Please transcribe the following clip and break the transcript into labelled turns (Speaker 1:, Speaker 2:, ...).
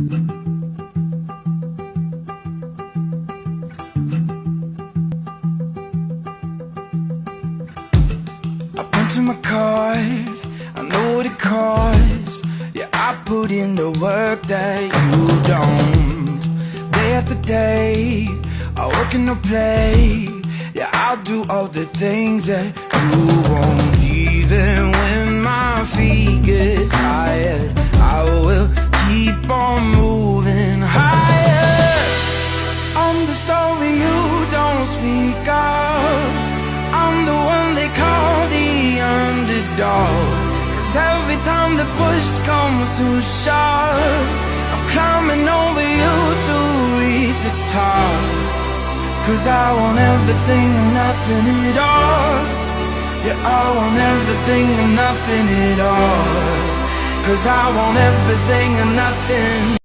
Speaker 1: I punch in my card, I know what it costs. Yeah, I put in the work that you don't. Day after day, I work and I play. Yeah, I'll do all the things that you won't. Even when my feet get tired, I will keep on moving higher. I'm the story you don't speak of. I'm the one they call the underdog. 'Cause every time the push comes to shove, I'm climbing over you to reach the top. 'Cause I want everything and nothing at all. Yeah, I want everything and nothing at all. 'Cause I want everything and nothing.